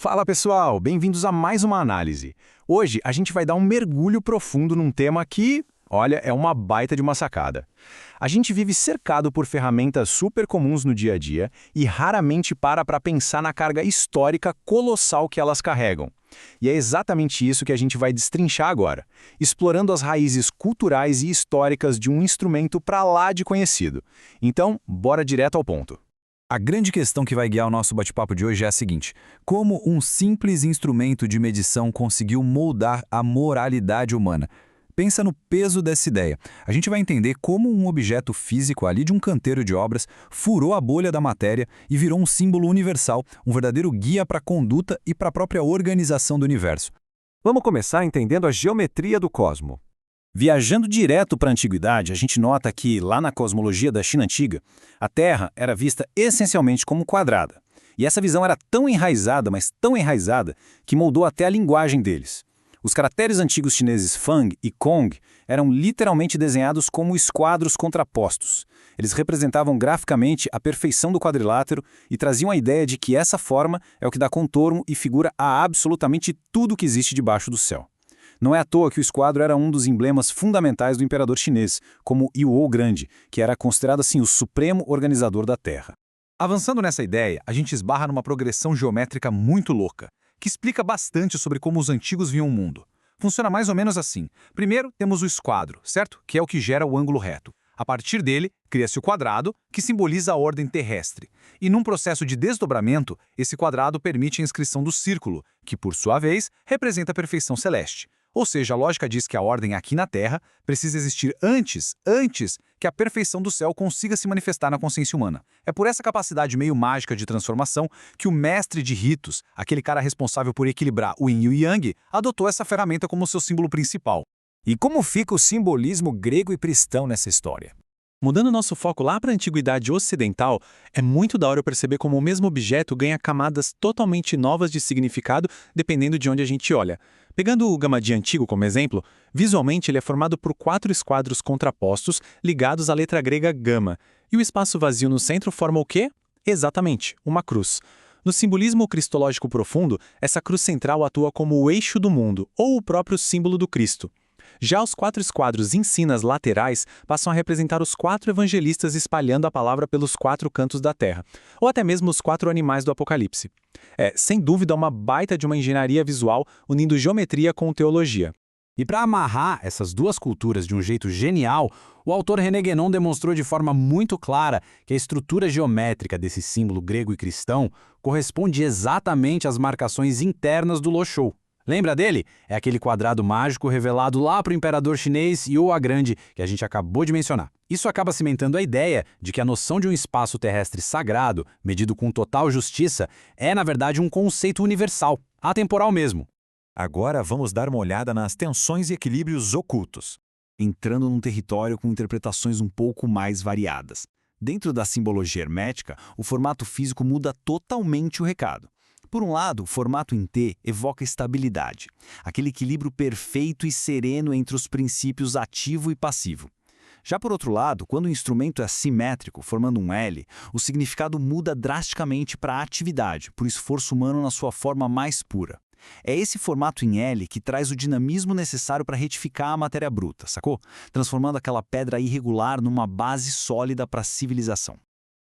Fala pessoal, bem-vindos a mais uma análise. Hoje a gente vai dar um mergulho profundo num tema que, olha, é uma baita de uma sacada. A gente vive cercado por ferramentas super comuns no dia a dia e raramente para pensar na carga histórica colossal que elas carregam. E é exatamente isso que a gente vai destrinchar agora, explorando as raízes culturais e históricas de um instrumento para lá de conhecido. Então, bora direto ao ponto. A grande questão que vai guiar o nosso bate-papo de hoje é a seguinte: como um simples instrumento de medição conseguiu moldar a moralidade humana? Pensa no peso dessa ideia. A gente vai entender como um objeto físico ali de um canteiro de obras furou a bolha da matéria e virou um símbolo universal, um verdadeiro guia para a conduta e para a própria organização do universo. Vamos começar entendendo a geometria do cosmo. Viajando direto para a antiguidade, a gente nota que, lá na cosmologia da China antiga, a Terra era vista essencialmente como quadrada. E essa visão era tão enraizada, mas tão enraizada, que moldou até a linguagem deles. Os caracteres antigos chineses Fang e Kong eram literalmente desenhados como esquadros contrapostos. Eles representavam graficamente a perfeição do quadrilátero e traziam a ideia de que essa forma é o que dá contorno e figura a absolutamente tudo que existe debaixo do céu. Não é à toa que o esquadro era um dos emblemas fundamentais do imperador chinês, como Yuou Grande, que era considerado assim o supremo organizador da Terra. Avançando nessa ideia, a gente esbarra numa progressão geométrica muito louca, que explica bastante sobre como os antigos viam o mundo. Funciona mais ou menos assim. Primeiro, temos o esquadro, certo? Que é o que gera o ângulo reto. A partir dele, cria-se o quadrado, que simboliza a ordem terrestre. E num processo de desdobramento, esse quadrado permite a inscrição do círculo, que, por sua vez, representa a perfeição celeste. Ou seja, a lógica diz que a ordem aqui na Terra precisa existir antes que a perfeição do céu consiga se manifestar na consciência humana. É por essa capacidade meio mágica de transformação que o mestre de ritos, aquele cara responsável por equilibrar o yin e o yang, adotou essa ferramenta como seu símbolo principal. E como fica o simbolismo grego e cristão nessa história? Mudando nosso foco lá para a antiguidade ocidental, é muito da hora perceber como o mesmo objeto ganha camadas totalmente novas de significado dependendo de onde a gente olha. Pegando o Gamadi antigo como exemplo, visualmente ele é formado por 4 esquadros contrapostos ligados à letra grega gama, e o espaço vazio no centro forma o quê? Exatamente, uma cruz. No simbolismo cristológico profundo, essa cruz central atua como o eixo do mundo, ou o próprio símbolo do Cristo. Já os 4 esquadros em si nas laterais passam a representar os 4 evangelistas espalhando a palavra pelos 4 cantos da terra, ou até mesmo os 4 animais do Apocalipse. É, sem dúvida, uma baita de uma engenharia visual unindo geometria com teologia. E para amarrar essas duas culturas de um jeito genial, o autor René Guénon demonstrou de forma muito clara que a estrutura geométrica desse símbolo grego e cristão corresponde exatamente às marcações internas do Loshou. Lembra dele? É aquele quadrado mágico revelado lá para o imperador chinês Yuou a Grande, que a gente acabou de mencionar. Isso acaba cimentando a ideia de que a noção de um espaço terrestre sagrado, medido com total justiça, é, na verdade, um conceito universal, atemporal mesmo. Agora vamos dar uma olhada nas tensões e equilíbrios ocultos, entrando num território com interpretações um pouco mais variadas. Dentro da simbologia hermética, o formato físico muda totalmente o recado. Por um lado, o formato em T evoca estabilidade, aquele equilíbrio perfeito e sereno entre os princípios ativo e passivo. Já por outro lado, quando o instrumento é simétrico, formando um L, o significado muda drasticamente para a atividade, por esforço humano na sua forma mais pura. É esse formato em L que traz o dinamismo necessário para retificar a matéria bruta, sacou? Transformando aquela pedra irregular numa base sólida para a civilização.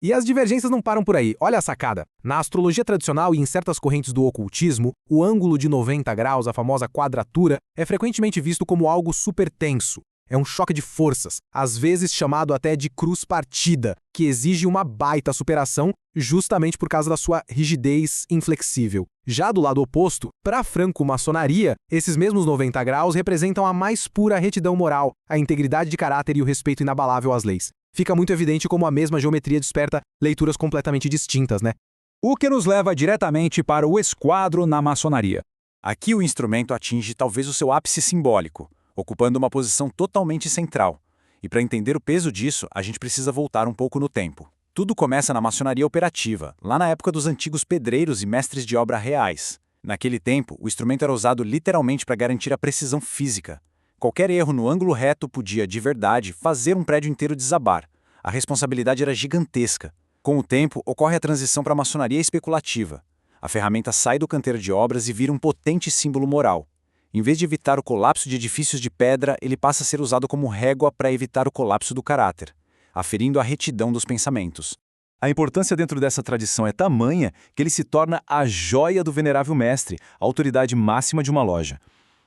E as divergências não param por aí, olha a sacada. Na astrologia tradicional e em certas correntes do ocultismo, o ângulo de 90 graus, a famosa quadratura, é frequentemente visto como algo super tenso. É um choque de forças, às vezes chamado até de cruz partida, que exige uma baita superação justamente por causa da sua rigidez inflexível. Já do lado oposto, para a franco-maçonaria, esses mesmos 90 graus representam a mais pura retidão moral, a integridade de caráter e o respeito inabalável às leis. Fica muito evidente como a mesma geometria desperta leituras completamente distintas, né? o que nos leva diretamente para o esquadro na maçonaria. Aqui o instrumento atinge talvez o seu ápice simbólico, ocupando uma posição totalmente central. E para entender o peso disso, a gente precisa voltar um pouco no tempo. Tudo começa na maçonaria operativa, lá na época dos antigos pedreiros e mestres de obra reais. Naquele tempo, o instrumento era usado literalmente para garantir a precisão física. Qualquer erro no ângulo reto podia, de verdade, fazer um prédio inteiro desabar. A responsabilidade era gigantesca. Com o tempo, ocorre a transição para a maçonaria especulativa. A ferramenta sai do canteiro de obras e vira um potente símbolo moral. Em vez de evitar o colapso de edifícios de pedra, ele passa a ser usado como régua para evitar o colapso do caráter, aferindo a retidão dos pensamentos. A importância dentro dessa tradição é tamanha que ele se torna a joia do venerável mestre, a autoridade máxima de uma loja.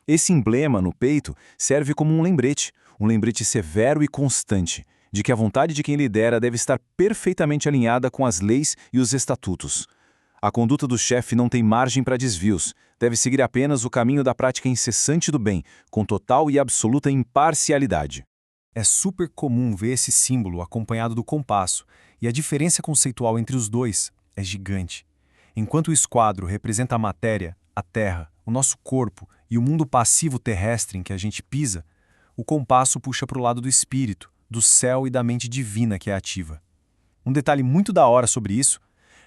Esse emblema no peito serve como um lembrete severo e constante, de que a vontade de quem lidera deve estar perfeitamente alinhada com as leis e os estatutos. A conduta do chefe não tem margem para desvios, deve seguir apenas o caminho da prática incessante do bem, com total e absoluta imparcialidade. É super comum ver esse símbolo acompanhado do compasso, e a diferença conceitual entre os dois é gigante. Enquanto o esquadro representa a matéria, a terra, o nosso corpo e o mundo passivo terrestre em que a gente pisa, o compasso puxa para o lado do espírito, do céu e da mente divina que é ativa. Um detalhe muito da hora sobre isso: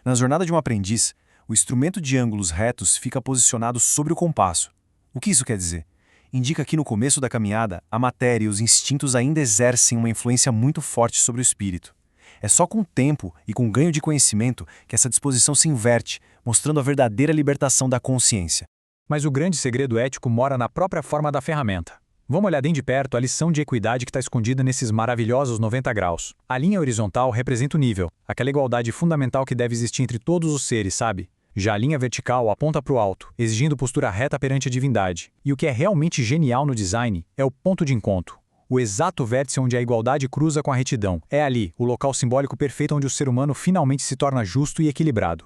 na jornada de um aprendiz, o instrumento de ângulos retos fica posicionado sobre o compasso. O que isso quer dizer? Indica que no começo da caminhada, a matéria e os instintos ainda exercem uma influência muito forte sobre o espírito. É só com o tempo e com o ganho de conhecimento que essa disposição se inverte, mostrando a verdadeira libertação da consciência. Mas o grande segredo ético mora na própria forma da ferramenta. Vamos olhar bem de perto a lição de equidade que está escondida nesses maravilhosos 90 graus. A linha horizontal representa o nível, aquela igualdade fundamental que deve existir entre todos os seres, sabe? Já a linha vertical aponta para o alto, exigindo postura reta perante a divindade. E o que é realmente genial no design é o ponto de encontro. O exato vértice onde a igualdade cruza com a retidão. É ali, o local simbólico perfeito onde o ser humano finalmente se torna justo e equilibrado.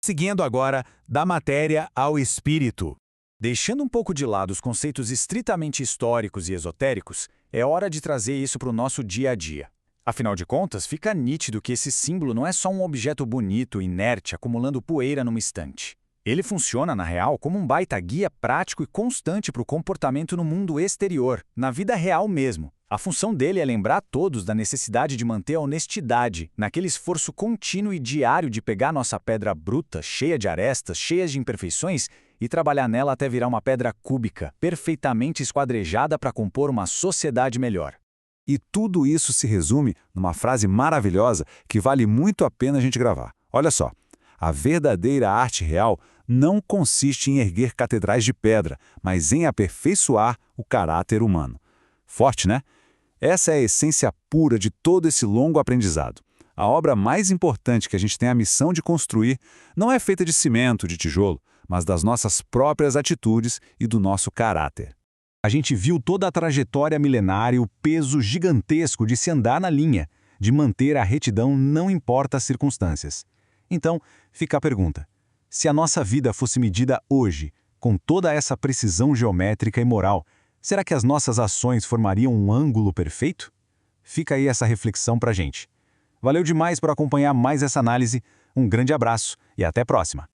Seguindo agora, da matéria ao espírito. Deixando um pouco de lado os conceitos estritamente históricos e esotéricos, é hora de trazer isso para o nosso dia a dia. Afinal de contas, fica nítido que esse símbolo não é só um objeto bonito, inerte, acumulando poeira numa estante. Ele funciona, na real, como um baita guia prático e constante para o comportamento no mundo exterior, na vida real mesmo. A função dele é lembrar a todos da necessidade de manter a honestidade, naquele esforço contínuo e diário de pegar nossa pedra bruta, cheia de arestas, cheias de imperfeições, e trabalhar nela até virar uma pedra cúbica, perfeitamente esquadrejada para compor uma sociedade melhor. E tudo isso se resume numa frase maravilhosa que vale muito a pena a gente gravar. Olha só, a verdadeira arte real não consiste em erguer catedrais de pedra, mas em aperfeiçoar o caráter humano. Forte, né? Essa é a essência pura de todo esse longo aprendizado. A obra mais importante que a gente tem a missão de construir não é feita de cimento, de tijolo, mas das nossas próprias atitudes e do nosso caráter. A gente viu toda a trajetória milenária e o peso gigantesco de se andar na linha, de manter a retidão não importa as circunstâncias. Então, fica a pergunta: se a nossa vida fosse medida hoje, com toda essa precisão geométrica e moral, será que as nossas ações formariam um ângulo perfeito? Fica aí essa reflexão pra gente. Valeu demais por acompanhar mais essa análise, um grande abraço e até a próxima!